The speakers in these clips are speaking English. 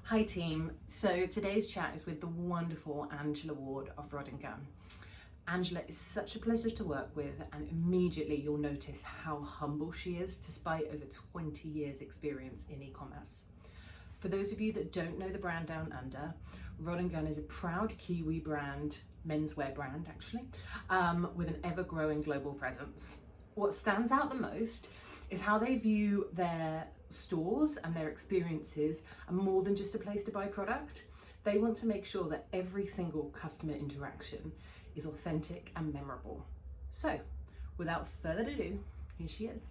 Hi team, so today's chat is with the wonderful Angela Ward of Rod & Gunn. Angela is such a pleasure to work with, and immediately you'll notice how humble she is despite over 20 years experience in e-commerce. For those of you that don't know the brand down under, Rod & Gunn is a proud kiwi brand, menswear brand actually, with an ever-growing global presence. What stands out the most is how they view their stores and their experiences are more than just a place to buy product. They want to make sure that every single customer interaction is authentic and memorable. So, without further ado, here she is.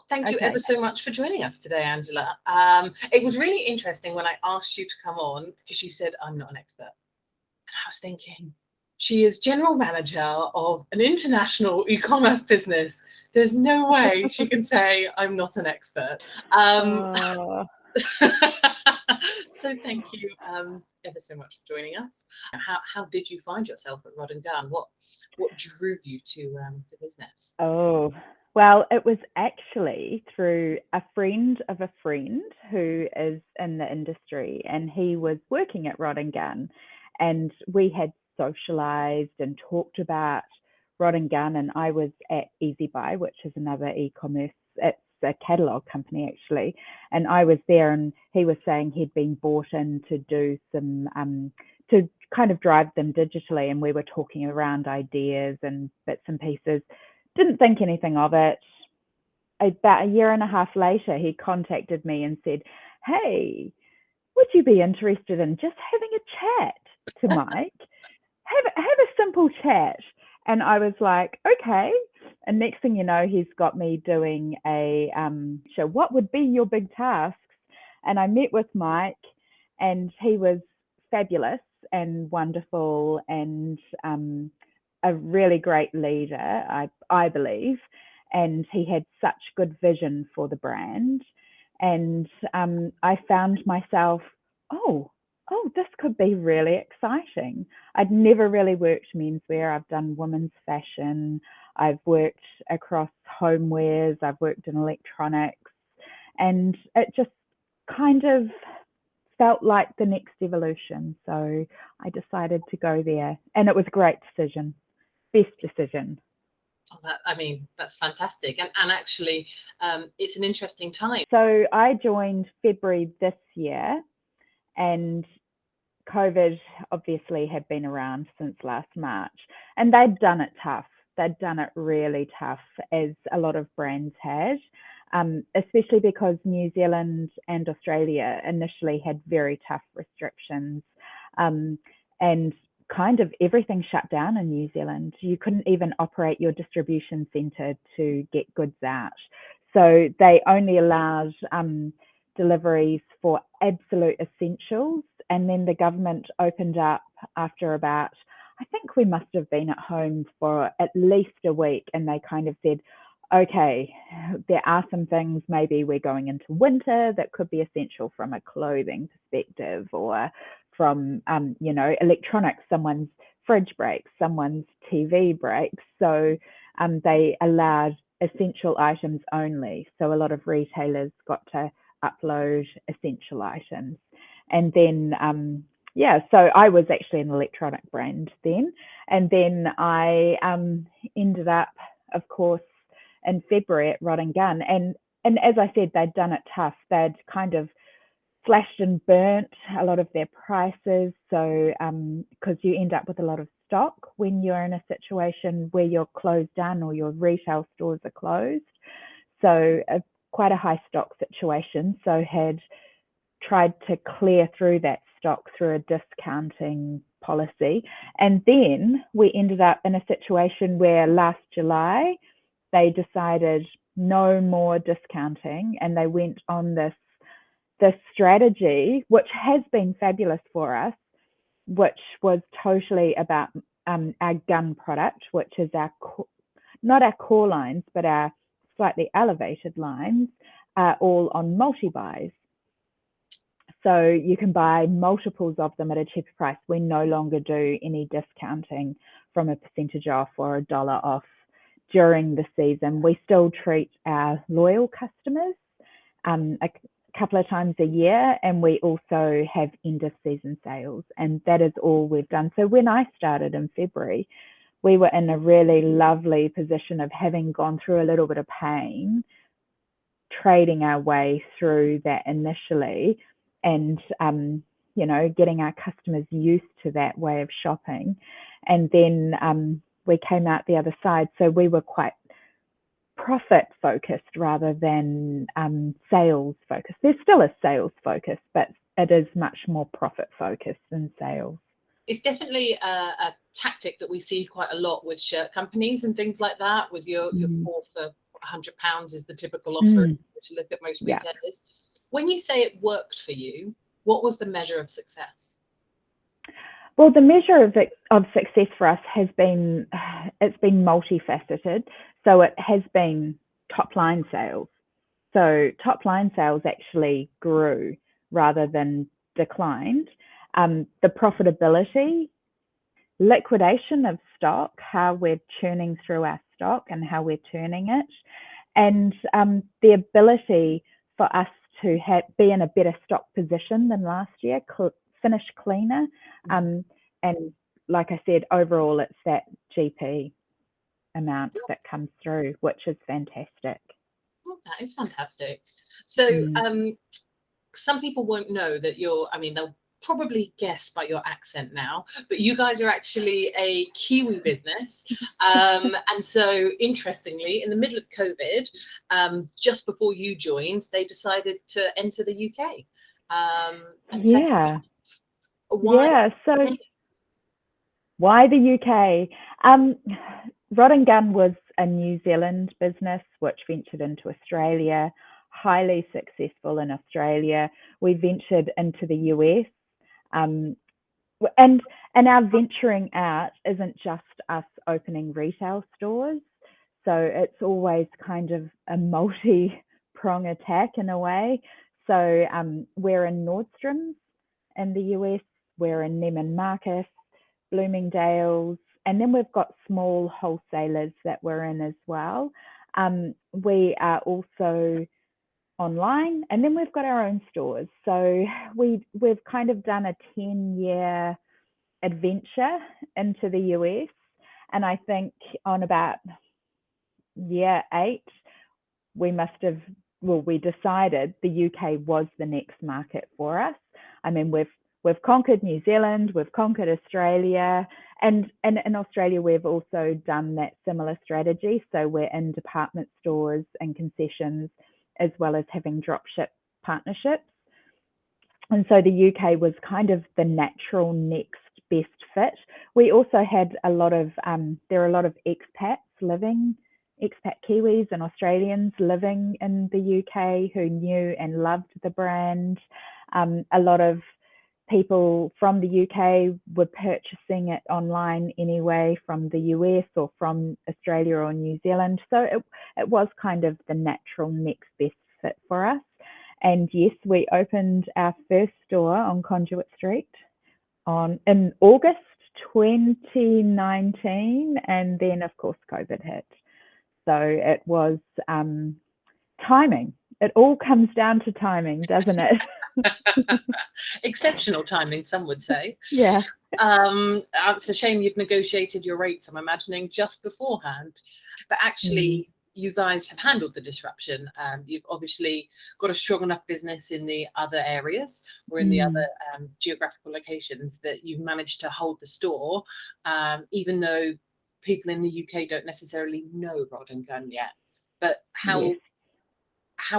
Thank you ever so much for joining us today, Angela. It was really interesting when I asked you to come on because you said, I'm not an expert. And I was thinking, she is general manager of an international e-commerce business. There's no way she can say, I'm not an expert. So thank you ever so much for joining us. How did you find yourself at Rod & Gunn? What drew you to the business? Oh, well, it was actually through a friend of a friend who is in the industry, and he was working at Rod & Gunn, and we had socialized and talked about Rod & Gunn, and I was at Easy Buy, which is another e-commerce, it's a catalog company actually, and I was there, and he was saying he'd been brought in to do some to kind of drive them digitally, and we were talking around ideas and bits and pieces. Didn't think anything of it. About a year and a half later, he contacted me and said, hey, would you be interested in just having a chat to Mike? Have a simple chat. And I was like, okay. And next thing you know, he's got me doing a show. What would be your big tasks? And I met with Mike, and he was fabulous and wonderful, and a really great leader, I believe. And he had such good vision for the brand. And I found myself, oh, this could be really exciting. I'd never really worked menswear. I've done women's fashion. I've worked across homewares. I've worked in electronics. And it just kind of felt like the next evolution. So I decided to go there. And it was a great decision. Best decision. Oh, that's fantastic. And actually, it's an interesting time. So I joined February this year, and COVID obviously had been around since last March, and they'd done it tough. They'd done it really tough, as a lot of brands had, especially because New Zealand and Australia initially had very tough restrictions, and kind of everything shut down in New Zealand. You couldn't even operate your distribution centre to get goods out. So they only allowed deliveries for absolute essentials. And then the government opened up after about, I think we must have been at home for at least a week. And they kind of said, okay, there are some things, maybe we're going into winter, that could be essential from a clothing perspective, or from, electronics, someone's fridge breaks, someone's TV breaks. So they allowed essential items only. So a lot of retailers got to upload essential items. And then, so I was actually an electronic brand then. And then I ended up, of course, in February at Rod & Gunn. And as I said, they'd done it tough. They'd kind of slashed and burnt a lot of their prices. So because you end up with a lot of stock when you're in a situation where you're closed down or your retail stores are closed. So quite a high stock situation. So had tried to clear through that stock through a discounting policy. And then we ended up in a situation where last July, they decided no more discounting, and they went on this strategy, which has been fabulous for us, which was totally about our Gunn product, which is not our core lines, but our slightly elevated lines, are all on multi-buys. So you can buy multiples of them at a cheaper price. We no longer do any discounting from a percentage off or $1 off during the season. We still treat our loyal customers a couple of times a year, and we also have end of season sales, and that is all we've done. So when I started in February, we were in a really lovely position of having gone through a little bit of pain, trading our way through that initially, and getting our customers used to that way of shopping. And then we came out the other side, so we were quite profit focused rather than sales focused. There's still a sales focus, but it is much more profit focused than sales. It's definitely a tactic that we see quite a lot with shirt companies and things like that, with your 4 for £100 is the typical offer to look at most retailers. When you say it worked for you, what was the measure of success? Well, the measure of success for us has been, it's been multifaceted. So it has been top line sales. So top line sales actually grew rather than declined. The profitability, liquidation of stock, how we're churning through our stock and how we're turning it, and the ability for us to be in a better stock position than last year, finish cleaner. And like I said, overall, it's that GP amount that comes through, which is fantastic. Oh, that is fantastic. So some people won't know that they'll probably guess by your accent now, but you guys are actually a Kiwi business. And so interestingly, in the middle of COVID, just before you joined, they decided to enter the UK. So why the UK? Rod & Gunn was a New Zealand business which ventured into Australia, highly successful in Australia. We ventured into the US. And our venturing out isn't just us opening retail stores. So it's always kind of a multi-prong attack in a way. So we're in Nordstrom's in the US, we're in Neiman Marcus, Bloomingdale's, and then we've got small wholesalers that we're in as well. We are also online, and then we've got our own stores. So we've kind of done a 10-year adventure into the US, and I think on about year 8 we decided the UK was the next market for us. I mean, we've conquered New Zealand, we've conquered Australia, and in Australia we've also done that similar strategy. So we're in department stores and concessions, as well as having dropship partnerships. And so the UK was kind of the natural next best fit. We also had there are a lot of expat Kiwis and Australians living in the UK who knew and loved the brand. A lot of people from the UK were purchasing it online anyway from the US or from Australia or New Zealand. So it was kind of the natural next best fit for us. And yes, we opened our first store on Conduit Street in August 2019, and then of course COVID hit. So it was timing. It all comes down to timing, doesn't it? Exceptional timing, some would say. Yeah. It's a shame you've negotiated your rates, I'm imagining, just beforehand. But actually, you guys have handled the disruption. You've obviously got a strong enough business in the other areas or in the other geographical locations that you've managed to hold the store, even though people in the UK don't necessarily know Rod & Gunn yet. But how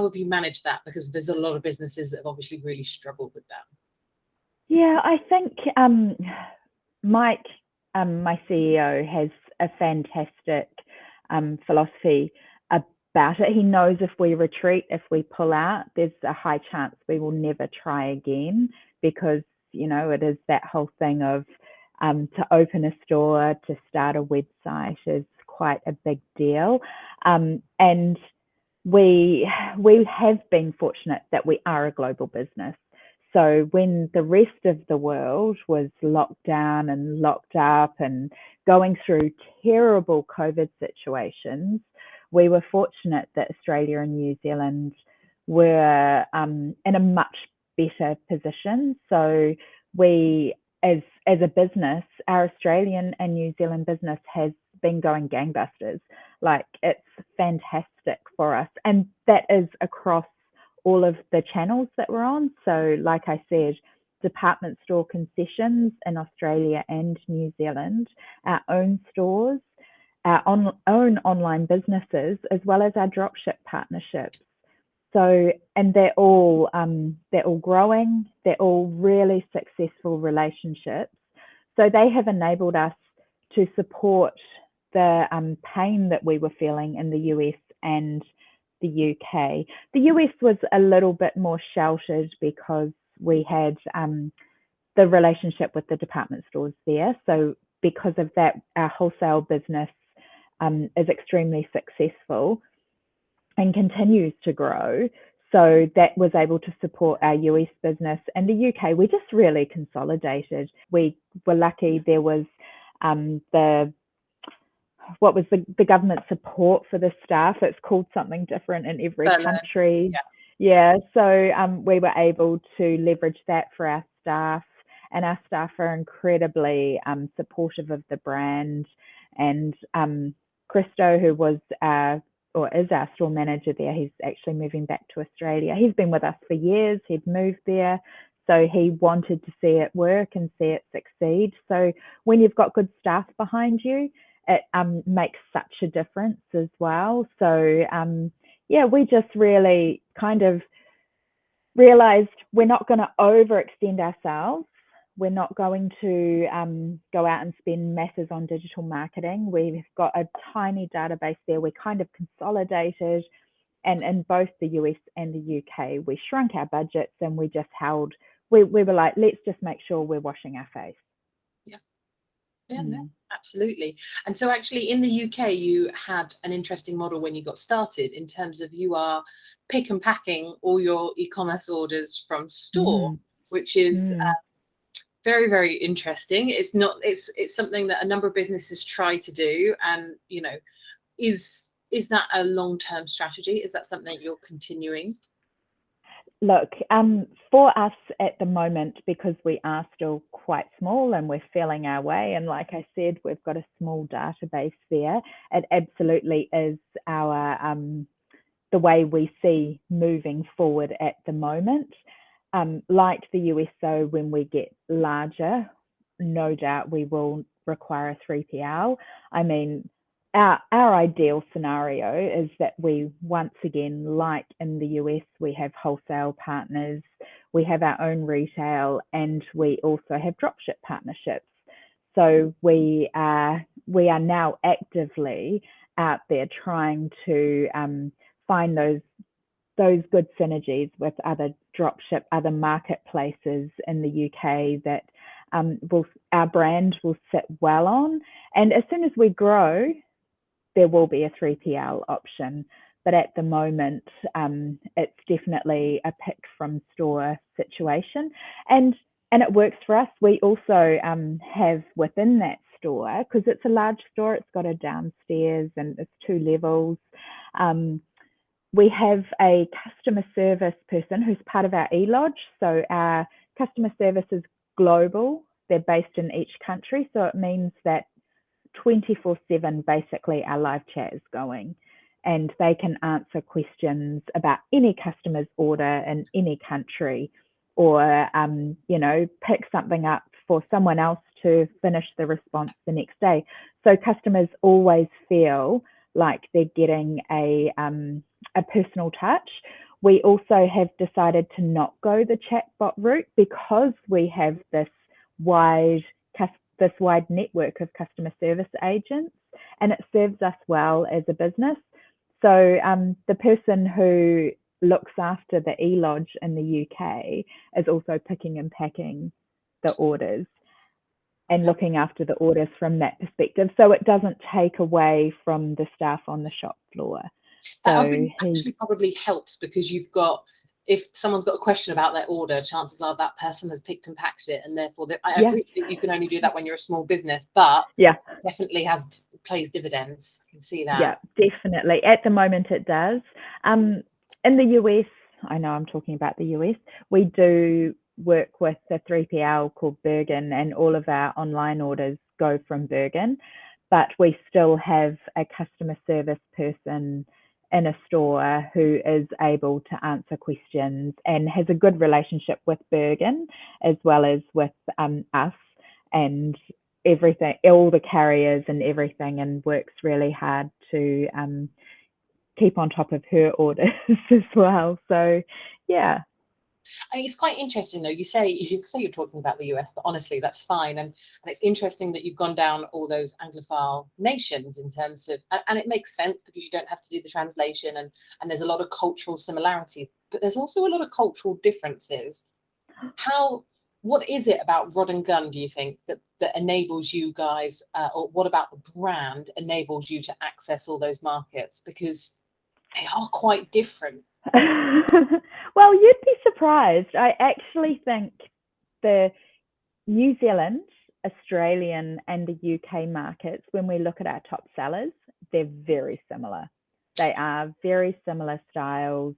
have you managed that? Because there's a lot of businesses that have obviously really struggled with that. Yeah, I think Mike, my CEO, has a fantastic philosophy about it. He knows if we retreat, if we pull out, there's a high chance we will never try again, because, it is that whole thing of to open a store, to start a website is quite a big deal. And we have been fortunate that we are a global business. So when the rest of the world was locked down and locked up and going through terrible COVID situations, we were fortunate that Australia and New Zealand were in a much better position. So we, as a business, our Australian and New Zealand business has been going gangbusters. Like, it's fantastic for us, and that is across all of the channels that we're on. So like I said, department store concessions in Australia and New Zealand, our own stores, our own online businesses, as well as our dropship partnerships. So, and they're all growing. They're all really successful relationships. So they have enabled us to support the pain that we were feeling in the US and the UK. The US was a little bit more sheltered because we had the relationship with the department stores there. So because of that, our wholesale business is extremely successful and continues to grow. So that was able to support our US business. And the UK, we just really consolidated. We were lucky there was the government support for the staff. It's called something different in every country. Yeah. So we were able to leverage that for our staff, and our staff are incredibly supportive of the brand. And Christo, who was is our store manager there, he's actually moving back to Australia. He's been with us for years. He'd moved there, so he wanted to see it work and see it succeed. So when you've got good staff behind you, it makes such a difference as well. So we just really kind of realized we're not going to overextend ourselves. We're not going to go out and spend masses on digital marketing. We've got a tiny database there. We kind of consolidated, and in both the US and the UK, we shrunk our budgets, and we just held, we were like, let's just make sure we're washing our face. Yeah, no, absolutely. And so actually in the UK, you had an interesting model when you got started, in terms of you are pick and packing all your e-commerce orders from store, which is very, very interesting. It's something that a number of businesses try to do. And, you know, is that a long-term strategy? Is that something that you're continuing? Look, for us at the moment, because we are still quite small and we're feeling our way, and like I said, we've got a small database there, it absolutely is our the way we see moving forward at the moment. Like the US, though, when we get larger, no doubt we will require a 3PL. I mean, our ideal scenario is that we, once again, like in the US, we have wholesale partners, we have our own retail, and we also have dropship partnerships. So we are now actively out there trying to find those good synergies with other dropship, other marketplaces in the UK that our brand will sit well on. And as soon as we grow, there will be a 3PL option. But at the moment, it's definitely a pick from store situation. And it works for us. We also have within that store, because it's a large store, it's got a downstairs and it's 2 levels. We have a customer service person who's part of our e-lodge. So our customer service is global. They're based in each country. So it means that 24/7, basically, our live chat is going, and they can answer questions about any customer's order in any country, or, pick something up for someone else to finish the response the next day. So customers always feel like they're getting a personal touch. We also have decided to not go the chatbot route, because we have this wide network of customer service agents, and it serves us well as a business. So the person who looks after the e-lodge in the UK is also picking and packing the orders and looking after the orders from that perspective. So it doesn't take away from the staff on the shop floor. That actually probably helps, because you've got, if someone's got a question about their order, chances are that person has picked and packed it, and therefore I Yeah. appreciate you can only do that when you're a small business, but Yeah. definitely plays dividends. I can see that. Yeah, definitely. At the moment, it does. In the US, I know I'm talking about the US, we do work with a 3PL called Bergen, and all of our online orders go from Bergen, but we still have a customer service person in a store who is able to answer questions and has a good relationship with Bergen as well as with us and everything, all the carriers and everything, and works really hard to keep on top of her orders as well. So yeah. It's quite interesting though. You say you're talking about the US, but honestly, that's fine. And it's interesting that you've gone down all those Anglophile nations in terms of, and it makes sense because you don't have to do the translation, and there's a lot of cultural similarities, but there's also a lot of cultural differences. What is it about Rod and Gunn, do you think, that enables you guys, or what about the brand enables you to access all those markets? Because they are quite different. Well, you'd be surprised. I actually think the New Zealand, Australian, and the UK markets, when we look at our top sellers, they're very similar. They are very similar styles.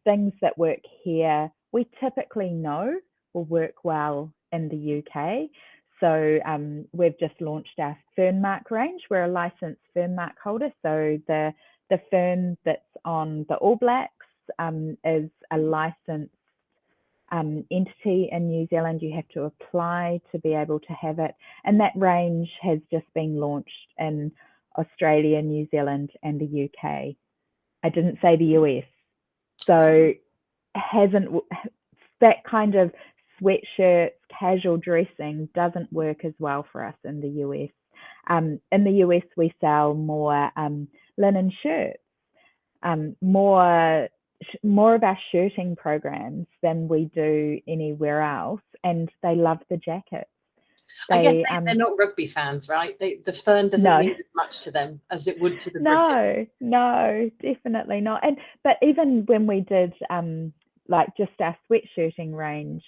Things that work here, we typically know will work well in the UK. So we've just launched our Fernmark range. We're a licensed Fernmark holder. So the fern that's on the All Blacks is a licensed entity in New Zealand. You have to apply to be able to have it. And that range has just been launched in Australia, New Zealand, and the UK. I didn't say the US. So that kind of sweatshirts, casual dressing doesn't work as well for us in the US. In the US, we sell more linen shirts, more of our shirting programs than we do anywhere else, and they love the jackets. I guess they're not rugby fans, right? The fern doesn't mean as much to them as it would to the British. No, definitely not. But even when we did like just our sweatshirting range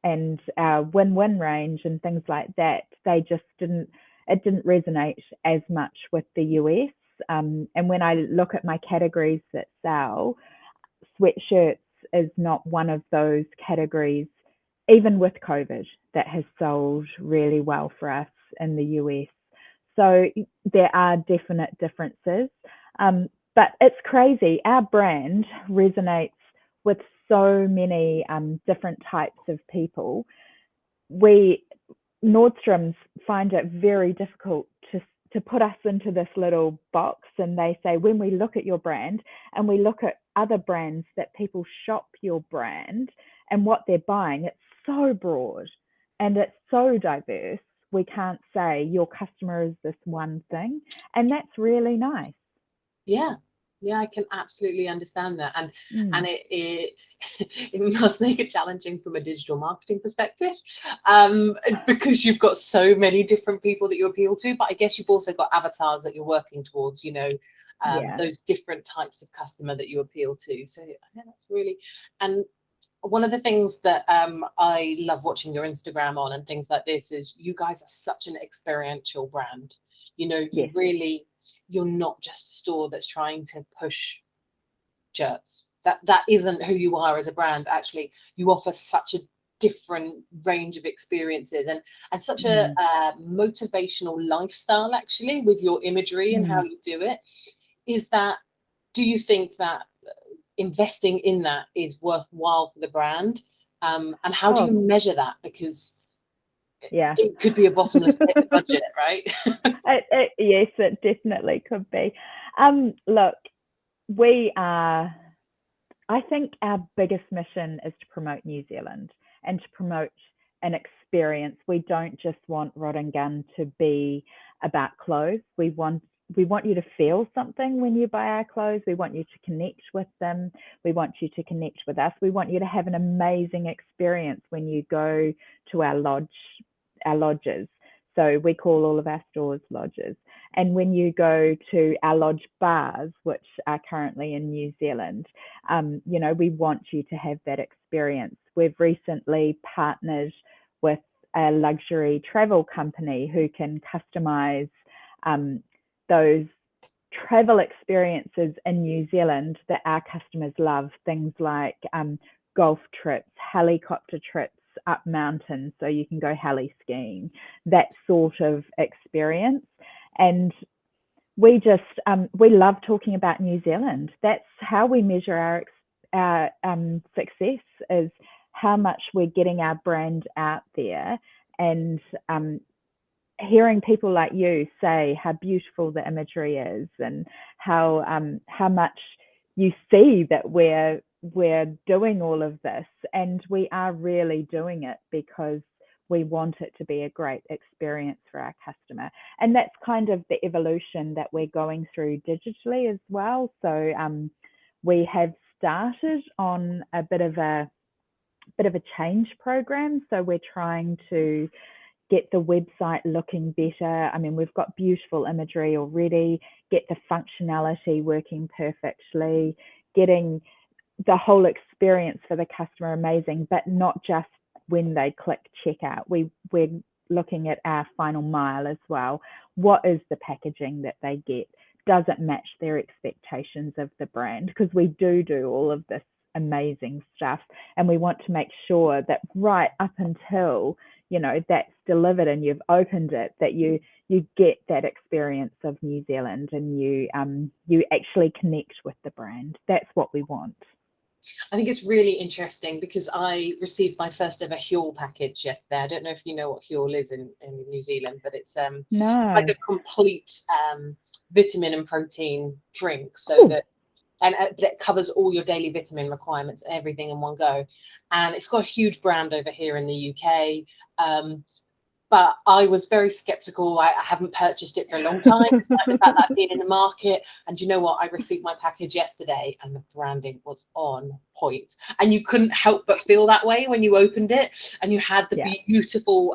and our win-win range and things like that, it didn't resonate as much with the US. And when I look at my categories that sell, sweatshirts is not one of those categories, even with COVID, that has sold really well for us in the US. So there are definite differences, but it's crazy. Our brand resonates with so many different types of people. Nordstrom's find it very difficult to put us into this little box, and they say, when we look at your brand and we look at other brands that people shop your brand and what they're buying, it's so broad and it's so diverse. We can't say your customer is this one thing, and that's really nice. Yeah, I can absolutely understand that, and it must make it challenging from a digital marketing perspective, because you've got so many different people that you appeal to. But I guess you've also got avatars that you're working towards. Those different types of customer that you appeal to. So yeah, that's really. And one of the things that I love watching your Instagram on and things like this is you guys are such an experiential brand. You really. You're not just a store that's trying to push shirts. That isn't who you are as a brand. Actually, you offer such a different range of experiences and such a motivational lifestyle, actually, with your imagery and how you do it. Do you think that investing in that is worthwhile for the brand? And how do you measure that? Because it could be a bottomless pit budget, right? Yes, it definitely could be. Look, I think our biggest mission is to promote New Zealand and to promote an experience. We don't just want Rod and Gunn to be about clothes. We want you to feel something when you buy our clothes. We want you to connect with them. We want you to connect with us. We want you to have an amazing experience when you go to our lodges. So we call all of our stores lodges. And when you go to our lodge bars, which are currently in New Zealand, you know, we want you to have that experience. We've recently partnered with a luxury travel company who can customize those travel experiences in New Zealand that our customers love. Things like golf trips, helicopter trips up mountains, so you can go heli skiing, that sort of experience. And we just we love talking about New Zealand. That's how we measure our success, is how much we're getting our brand out there, and hearing people like you say how beautiful the imagery is, and how much you see that we're doing all of this, and we are really doing it because we want it to be a great experience for our customer. And that's kind of the evolution that we're going through digitally as well. So we have started on a bit of a change program. So we're trying to get the website looking better. I mean, we've got beautiful imagery already, get the functionality working perfectly, getting the whole experience for the customer amazing, but not just when they click checkout. We're looking at our final mile as well. What is the packaging that they get? Does it match their expectations of the brand? Because we do all of this amazing stuff, and we want to make sure that right up until, you know, that's delivered and you've opened it, that you get that experience of New Zealand, and you actually connect with the brand. That's what we want. I think it's really interesting because I received my first ever Huel package yesterday. I don't know if you know what Huel is in New Zealand, but it's No. like a complete vitamin and protein drink, so Ooh. that that covers all your daily vitamin requirements, everything in one go. And it's got a huge brand over here in the UK. But I was very skeptical. I haven't purchased it for a long time, despite the fact that I've been in the market. And you know what? I received my package yesterday, and the branding was on point. And you couldn't help but feel that way when you opened it. And you had the beautiful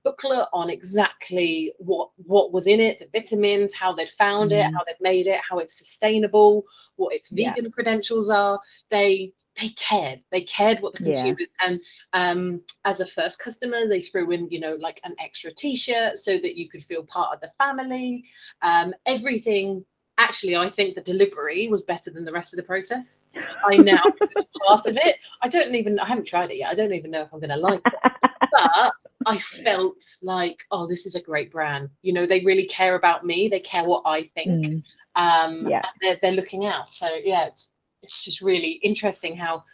booklet on exactly what was in it, the vitamins, how they'd found it, how they've made it, how it's sustainable, what its vegan credentials are. They cared what the consumers, and as a first customer, they threw in, you know, like an extra t-shirt so that you could feel part of the family. Everything. Actually, I think the delivery was better than the rest of the process. I now feel part of it. I haven't tried it yet. I don't even know if I'm going to like it, but I felt like, oh, this is a great brand. You know, they really care about me. They care what I think. And they're looking out. So yeah, it's just really interesting how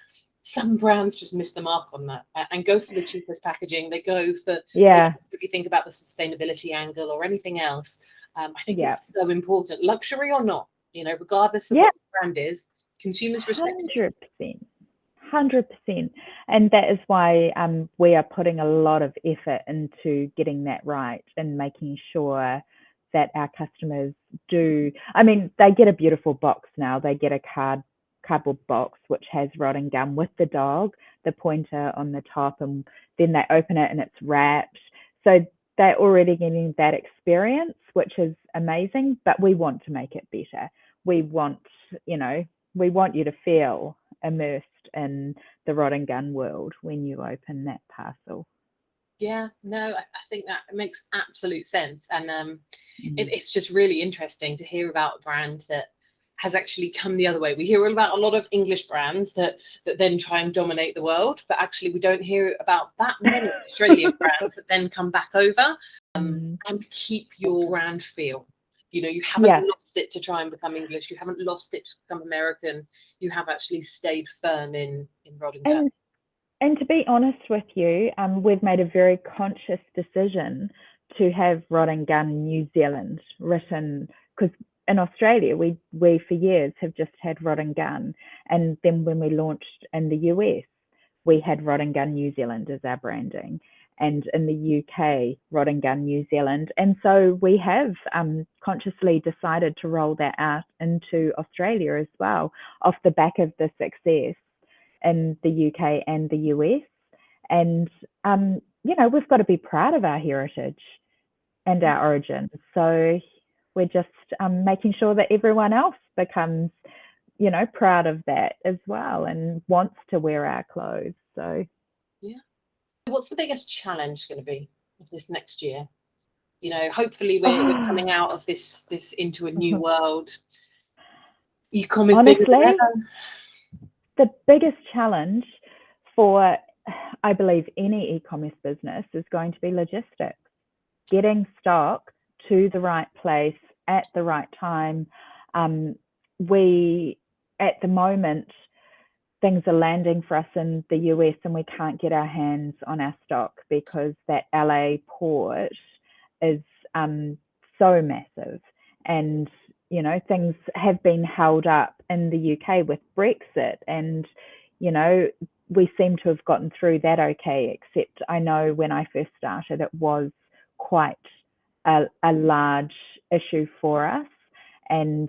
some brands just miss the mark on that and go for the cheapest packaging. They go for, if you think about the sustainability angle or anything else. I think it's so important, luxury or not, you know, regardless of what the brand is, consumers respect it. 100%. And that is why we are putting a lot of effort into getting that right and making sure that our customers do. I mean, they get a beautiful box now. They get a cardboard box which has Rod and Gunn with the dog, the pointer on the top, and then they open it and it's wrapped. So they're already getting that experience, which is amazing, but we want to make it better. We want you to feel immersed in the Rod and Gunn world when you open that parcel. Yeah, no, I think that makes absolute sense. And it's just really interesting to hear about a brand that has actually come the other way. We hear about a lot of English brands that then try and dominate the world, but actually we don't hear about that many Australian brands that then come back over and keep your brand feel. You know, you haven't lost it to try and become English. You haven't lost it to become American. You have actually stayed firm in Rod and Gunn. And to be honest with you, we've made a very conscious decision to have Rod and Gunn New Zealand written, because in Australia, we for years have just had Rod and Gunn. And then when we launched in the US, we had Rod and Gunn New Zealand as our branding. And in the UK, Rod and Gunn New Zealand. And so we have consciously decided to roll that out into Australia as well, off the back of the success in the UK and the US. And we've got to be proud of our heritage and our origins. So we're just making sure that everyone else becomes, proud of that as well and wants to wear our clothes. So yeah. What's the biggest challenge going to be of this next year? Hopefully we're coming out of this into a new world. Ecom is bigger than honestly, ever. the biggest challenge for, I believe, any e-commerce business is going to be logistics, getting stock to the right place at the right time. We, at the moment, things are landing for us in the US and we can't get our hands on our stock because that LA port is so massive. And, things have been held up in the UK with Brexit. And, we seem to have gotten through that okay, except I know when I first started, it was quite a large issue for us. And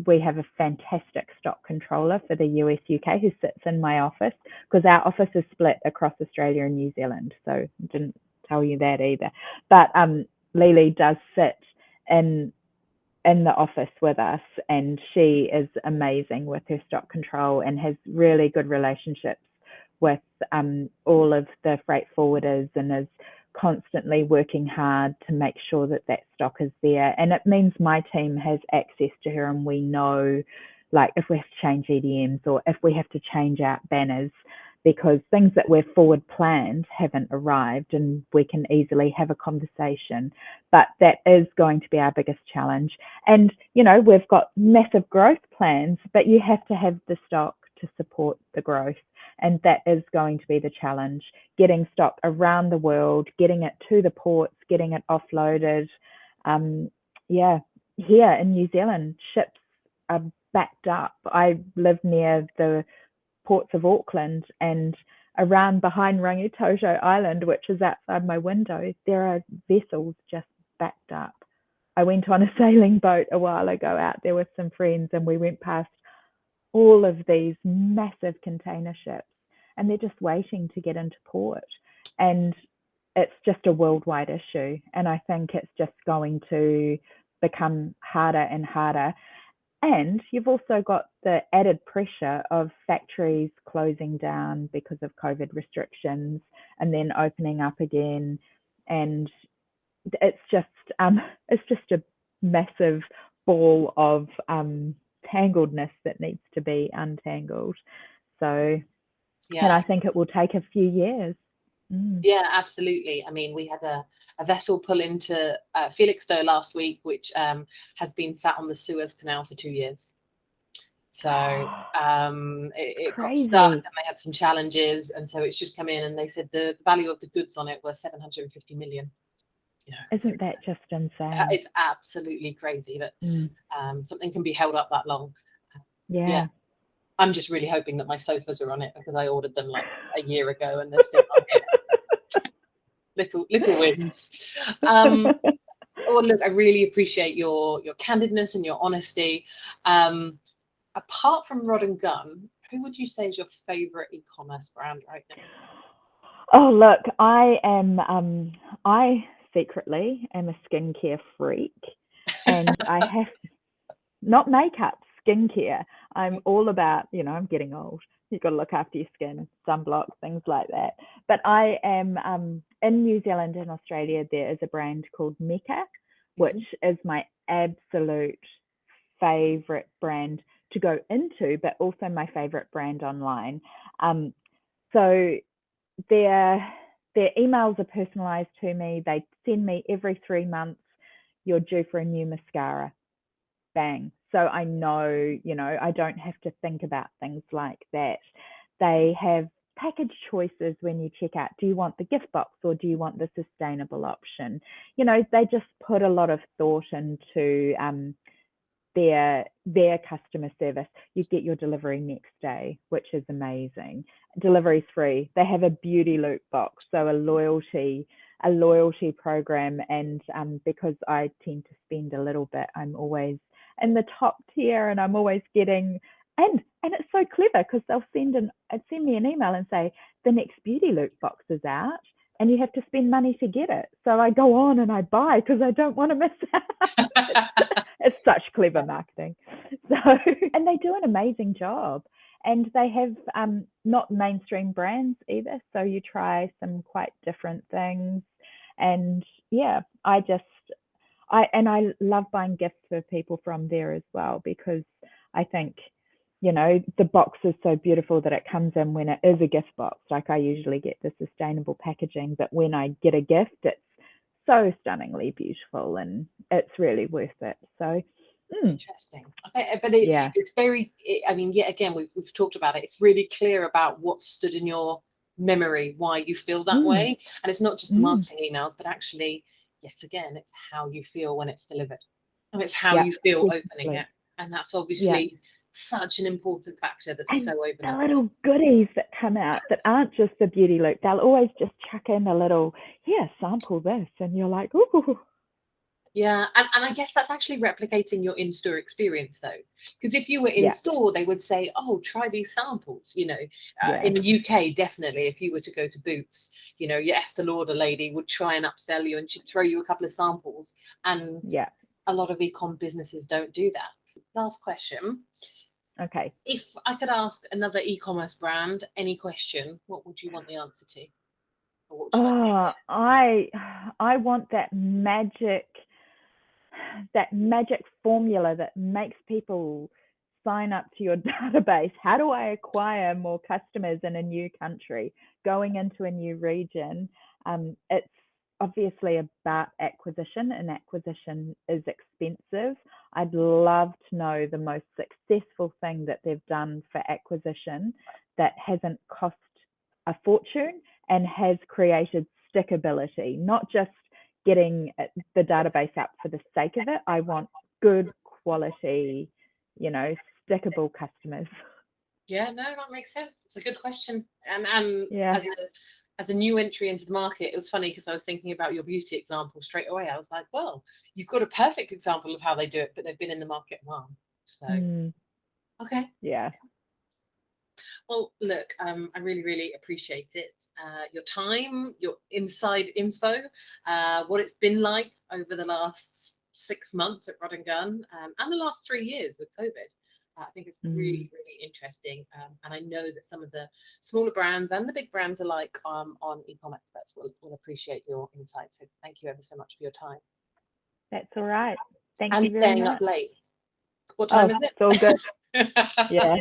we have a fantastic stock controller for the US UK who sits in my office, because our office is split across Australia and New Zealand. So I didn't tell you that either. But Lily does sit in the office with us, and she is amazing with her stock control and has really good relationships with all of the freight forwarders and is constantly working hard to make sure that that stock is there. And it means my team has access to her, and we know, like, if we have to change EDMs or if we have to change out banners, because things that we're forward planned haven't arrived, and we can easily have a conversation. But that is going to be our biggest challenge. And, we've got massive growth plans, but you have to have the stock to support the growth. And that is going to be the challenge, getting stock around the world, getting it to the ports, getting it offloaded. Here in New Zealand, ships are backed up. I live near the ports of Auckland, and around behind Rangitoto Island, which is outside my window, there are vessels just backed up. I went on a sailing boat a while ago out there with some friends, and we went past all of these massive container ships, and they're just waiting to get into port. And it's just a worldwide issue. And I think it's just going to become harder and harder. And you've also got the added pressure of factories closing down because of COVID restrictions and then opening up again. And it's just a massive ball of tangledness that needs to be untangled. So, Yeah. and I think it will take a few years. Yeah, absolutely. I mean, we had a vessel pull into Felixstowe last week, which has been sat on the Suez Canal for 2 years. So it got stuck, and they had some challenges, and so it's just come in, and they said the value of the goods on it were 750 million. Isn't that just insane? It's absolutely crazy that something can be held up that long. Yeah. I'm just really hoping that my sofas are on it, because I ordered them like a year ago and they're still not here. Little wins. Well, look, I really appreciate your candidness and your honesty. Apart from Rod and Gunn, who would you say is your favorite e-commerce brand right now? Oh, look, I secretly am a skincare freak, and I have not makeup, skincare. I'm all about, I'm getting old. You've got to look after your skin, sunblock, things like that. But I am in New Zealand and Australia, there is a brand called Mecca, which is my absolute favorite brand to go into, but also my favorite brand online. So their emails are personalized to me. They send me every 3 months, you're due for a new mascara. Bang. So I know, I don't have to think about things like that. They have package choices when you check out. Do you want the gift box or do you want the sustainable option? They just put a lot of thought into their customer service. You get your delivery next day, which is amazing. Delivery's free. They have a beauty loop box, so a loyalty program. And because I tend to spend a little bit, I'm always in the top tier, and I'm always getting And it's so clever because they'll send me an email and say the next Beauty Loop box is out and you have to spend money to get it. So I go on and I buy because I don't want to miss out. It's such clever marketing. So, and they do an amazing job. And they have not mainstream brands either. So you try some quite different things. And yeah, I love buying gifts for people from there as well, because I think, the box is so beautiful that it comes in when it is a gift box. Like I usually get the sustainable packaging, but when I get a gift, it's so stunningly beautiful and it's really worth it. So interesting. Okay, but it's very, yet again, we've talked about it. It's really clear about what stood in your memory, why you feel that way. And it's not just marketing emails, but actually, yet again, it's how you feel when it's delivered. And it's how you feel opening it. And that's obviously such an important factor that's so overlooked. The little goodies that come out that aren't just the Beauty Loop, they'll always just chuck in a little, sample this. And you're like, ooh. Yeah, and I guess that's actually replicating your in-store experience, though, because if you were in store, they would say, "Oh, try these samples." In the UK, definitely, if you were to go to Boots, your Estee Lauder lady would try and upsell you, and she'd throw you a couple of samples. And a lot of ecom businesses don't do that. Last question. Okay. If I could ask another e-commerce brand any question, what would you want the answer to? Or what would you like I want that magic formula that makes people sign up to your database. How do I acquire more customers in a new country, going into a new region? It's obviously about acquisition, and acquisition is expensive. I'd love to know the most successful thing that they've done for acquisition that hasn't cost a fortune and has created stickability, not just getting the database up for the sake of it. I want good quality, stickable customers. Yeah, no, that makes sense. It's a good question. And as a new entry into the market, it was funny because I was thinking about your beauty example straight away. I was like, well, you've got a perfect example of how they do it, but they've been in the market a while. So, okay. Yeah. Well, look, I really, really appreciate it. Your time, your inside info, what it's been like over the last 6 months at Rod & Gunn and the last 3 years with COVID. I think it's really, really interesting. And I know that some of the smaller brands and the big brands alike on Ecom Experts will appreciate your insight. So thank you ever so much for your time. That's all right. Thank you very much. And staying up late. What time is it? It's all good. Yeah.